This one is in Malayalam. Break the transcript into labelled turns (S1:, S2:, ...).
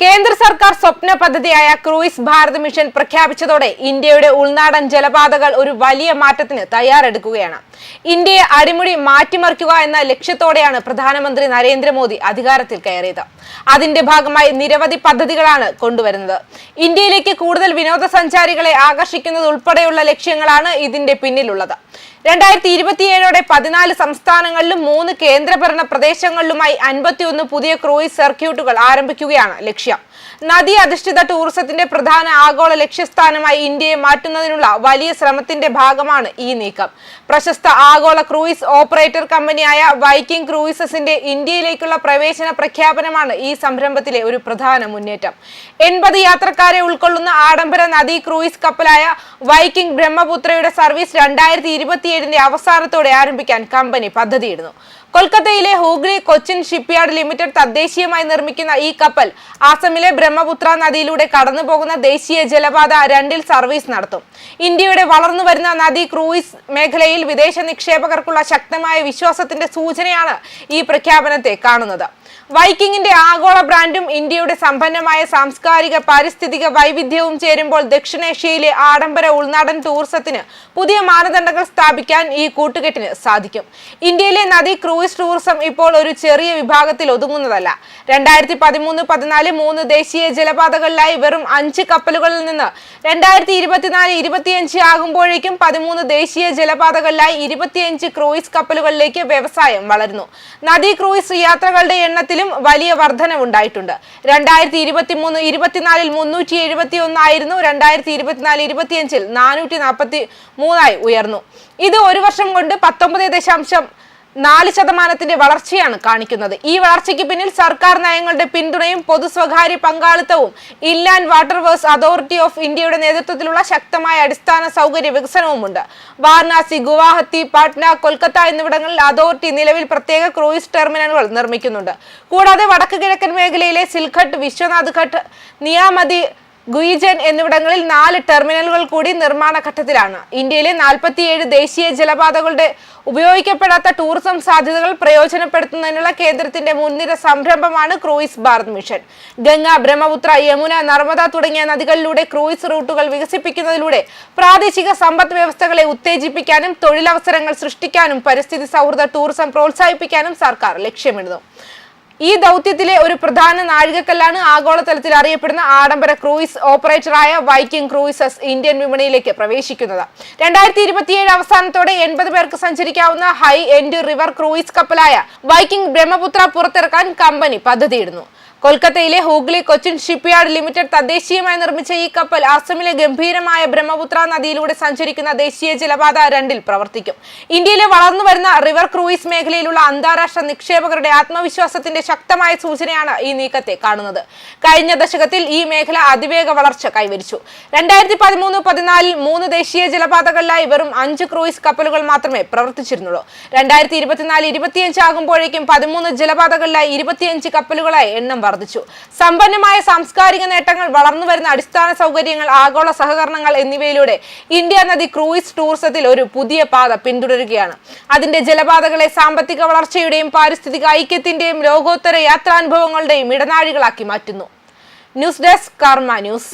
S1: കേന്ദ്ര സർക്കാർ സ്വപ്ന പദ്ധതിയായ ക്രൂയിസ് ഭാരത് മിഷൻ പ്രഖ്യാപിച്ചതോടെ ഇന്ത്യയുടെ ഉൾനാടൻ ജലപാതകൾ ഒരു വലിയ മാറ്റത്തിന് തയ്യാറെടുക്കുകയാണ്. ഇന്ത്യയെ അടിമുടി മാറ്റിമറിക്കുക എന്ന ലക്ഷ്യത്തോടെയാണ് പ്രധാനമന്ത്രി നരേന്ദ്രമോദി അധികാരത്തിൽ കയറിയത്. അതിന്റെ ഭാഗമായി നിരവധി പദ്ധതികളാണ് കൊണ്ടുവരുന്നത്. ഇന്ത്യയിലേക്ക് കൂടുതൽ വിനോദസഞ്ചാരികളെ ആകർഷിക്കുന്നത് ഉൾപ്പെടെയുള്ള ലക്ഷ്യങ്ങളാണ് ഇതിന്റെ പിന്നിലുള്ളത്. 2027 14 സംസ്ഥാനങ്ങളിലും 3 കേന്ദ്രഭരണ പ്രദേശങ്ങളിലുമായി 51 പുതിയ ക്രൂയിസ് സർക്യൂട്ടുകൾ ആരംഭിക്കുകയാണ് ലക്ഷ്യം. നദി അധിഷ്ഠിത ടൂറിസത്തിന്റെ പ്രധാന ആഗോള ലക്ഷ്യസ്ഥാനമായി ഇന്ത്യയെ മാറ്റുന്നതിനുള്ള വലിയ ശ്രമത്തിന്റെ ഭാഗമാണ് ഈ നീക്കം. പ്രശസ്ത ആഗോള ക്രൂയിസ് ഓപ്പറേറ്റർ കമ്പനിയായ വൈക്കിംഗ് ക്രൂയിസസിന്റെ ഇന്ത്യയിലേക്കുള്ള പ്രവേശന പ്രഖ്യാപനമാണ് ഈ സംരംഭത്തിലെ ഒരു പ്രധാന മുന്നേറ്റം. 80 യാത്രക്കാരെ ഉൾക്കൊള്ളുന്ന ആഡംബര നദീ ക്രൂയിസ് കപ്പലായ വൈക്കിംഗ് ബ്രഹ്മപുത്രയുടെ സർവീസ് 2027 അവസാനത്തോടെ ആരംഭിക്കാൻ കമ്പനി പദ്ധതിയിടുന്നു. കൊൽക്കത്തയിലെ ഹൂഗ്ലി കൊച്ചിൻ ഷിപ്പ്യാർഡ് ലിമിറ്റഡ് തദ്ദേശീയമായി നിർമ്മിക്കുന്ന ഈ കപ്പൽ ആസമിലെ ബ്രഹ്മപുത്ര നദിയിലൂടെ കടന്നുപോകുന്ന ദേശീയ ജലപാത 2 സർവീസ് നടത്തും. ഇന്ത്യയുടെ വളർന്നുവരുന്ന നദി ക്രൂയിസ് മേഖലയിൽ വിദേശ നിക്ഷേപകർക്കുള്ള ശക്തമായ വിശ്വാസത്തിന്റെ സൂചനയാണ് ഈ പ്രഖ്യാപനത്തെ കാണുന്നത്. വൈക്കിങ്ങിന്റെ ആഗോള ബ്രാൻഡും ഇന്ത്യയുടെ സമ്പന്നമായ സാംസ്കാരിക പാരിസ്ഥിതിക വൈവിധ്യവും ചേരുമ്പോൾ ദക്ഷിണേഷ്യയിലെ ആഡംബര ഉൾനാടൻ ടൂറിസത്തിന് പുതിയ മാനദണ്ഡങ്ങൾ സ്ഥാപിക്കാൻ ഈ കൂട്ടുകെട്ടിന് സാധിക്കും. ഇന്ത്യയിലെ നദി ക്രൂയിസ് ടൂറിസം ഇപ്പോൾ ഒരു ചെറിയ വിഭാഗത്തിൽ ഒതുങ്ങുന്നതല്ല. 2013-14 3 ദേശീയ ജലപാതകളിലായി വെറും 5 കപ്പലുകളിൽ നിന്ന് 2024-25 ആകുമ്പോഴേക്കും 13 ദേശീയ ജലപാതകളിലായി 25 ക്രൂയിസ് കപ്പലുകളിലേക്ക് വ്യവസായം വളരുന്നു. നദി ക്രൂയിസ് യാത്രകളുടെ എണ്ണത്തിൽ വലിയ വർധനവുണ്ടായിട്ടുണ്ട്. 2023-24 371 ആയിരുന്നു. 2024-25 443 ഉയർന്നു. ഇത് ഒരു വർഷം കൊണ്ട് 19.4% വളർച്ചയാണ് കാണിക്കുന്നത്. ഈ വളർച്ചയ്ക്ക് പിന്നിൽ സർക്കാർ നയങ്ങളുടെ പിന്തുണയും പൊതു സ്വകാര്യ പങ്കാളിത്തവും ഇൻലാൻഡ് വാട്ടർവേസ് അതോറിറ്റി ഓഫ് ഇന്ത്യയുടെ നേതൃത്വത്തിലുള്ള ശക്തമായ അടിസ്ഥാന സൗകര്യ വികസനവുമുണ്ട്. വാരണാസി, ഗുവാഹത്തി, പാട്ന, കൊൽക്കത്ത എന്നിവിടങ്ങളിൽ അതോറിറ്റി നിലവിൽ പ്രത്യേക ക്രൂയിസ് ടെർമിനലുകൾ നിർമ്മിക്കുന്നുണ്ട്. കൂടാതെ വടക്ക് കിഴക്കൻ മേഖലയിലെ സിൽഘട്ട്, വിശ്വനാഥ് ഘട്ട്, നിയാമതി, ഗുയിജൻ എന്നിവിടങ്ങളിൽ 4 ടെർമിനലുകൾ കൂടി നിർമ്മാണ ഘട്ടത്തിലാണ്. ഇന്ത്യയിലെ 47 ദേശീയ ജലപാതകളുടെ ഉപയോഗിക്കപ്പെടാത്ത ടൂറിസം സാധ്യതകൾ പ്രയോജനപ്പെടുത്തുന്നതിനുള്ള കേന്ദ്രത്തിന്റെ മുൻനിര സംരംഭമാണ് ക്രൂയിസ് ഭാരത് മിഷൻ. ഗംഗ, ബ്രഹ്മപുത്ര, യമുന, നർമ്മദ തുടങ്ങിയ നദികളിലൂടെ ക്രൂയിസ് റൂട്ടുകൾ വികസിപ്പിക്കുന്നതിലൂടെ പ്രാദേശിക സമ്പദ് വ്യവസ്ഥകളെ ഉത്തേജിപ്പിക്കാനും തൊഴിലവസരങ്ങൾ സൃഷ്ടിക്കാനും പരിസ്ഥിതി സൗഹൃദ ടൂറിസം പ്രോത്സാഹിപ്പിക്കാനും സർക്കാർ ലക്ഷ്യമിടുന്നു. ഈ ദൗത്യത്തിലെ ഒരു പ്രധാന നാഴികക്കല്ലാണ് ആഗോളതലത്തിൽ അറിയപ്പെടുന്ന ആഡംബര ക്രൂയിസ് ഓപ്പറേറ്ററായ വൈക്കിംഗ് ക്രൂയിസസ് ഇന്ത്യൻ വിപണിയിലേക്ക് പ്രവേശിക്കുന്നത്. 2027 അവസാനത്തോടെ 80 പേർക്ക് സഞ്ചരിക്കാവുന്ന ഹൈ എൻഡ് റിവർ ക്രൂയിസ് കപ്പലായ വൈക്കിംഗ് ബ്രഹ്മപുത്ര പുറത്തിറക്കാൻ കമ്പനി പദ്ധതിയിടുന്നു. കൊൽക്കത്തയിലെ ഹൂഗ്ലി കൊച്ചിൻ ഷിപ്പ്യാർഡ് ലിമിറ്റഡ് തദ്ദേശീയമായി നിർമ്മിച്ച ഈ കപ്പൽ അസമിലെ ഗംഭീരമായ ബ്രഹ്മപുത്ര നദിയിലൂടെ സഞ്ചരിക്കുന്ന ദേശീയ ജലപാത 2 പ്രവർത്തിക്കും. ഇന്ത്യയിലെ വളർന്നുവരുന്ന റിവർ ക്രൂയിസ് മേഖലയിലുള്ള അന്താരാഷ്ട്ര നിക്ഷേപകരുടെ ആത്മവിശ്വാസത്തിന്റെ ശക്തമായ സൂചനയാണ് ഈ നീക്കത്തെ കാണുന്നത്. കഴിഞ്ഞ ദശകത്തിൽ ഈ മേഖല അതിവേഗ വളർച്ച കൈവരിച്ചു. 2013-14 3 ദേശീയ ജലപാതകളിലായി വെറും 5 ക്രൂയിസ് കപ്പലുകൾ മാത്രമേ പ്രവർത്തിച്ചിരുന്നുള്ളൂ. 2024-25 ആകുമ്പോഴേക്കും 13 ജലപാതകളിലായി 25 കപ്പലുകളായി എണ്ണം വർദ്ധിച്ചു. സമ്പന്നമായ സാംസ്കാരിക നേട്ടങ്ങൾ, വളർന്നുവരുന്ന അടിസ്ഥാന സൗകര്യങ്ങൾ, ആഗോള സഹകരണങ്ങൾ എന്നിവയിലൂടെ ഇന്ത്യ നദി ക്രൂയിസ് ടൂറിസത്തിൽ ഒരു പുതിയ പാത പിന്തുടരുകയാണ്. അതിന്റെ ജലപാതകളെ സാമ്പത്തിക വളർച്ചയുടെയും പാരിസ്ഥിതിക ഐക്യത്തിന്റെയും ലോകോത്തര യാത്രാനുഭവങ്ങളുടെയും ഇടനാഴികളാക്കി മാറ്റുന്നു. ന്യൂസ് ഡെസ്ക് കർമ്മ ന്യൂസ്.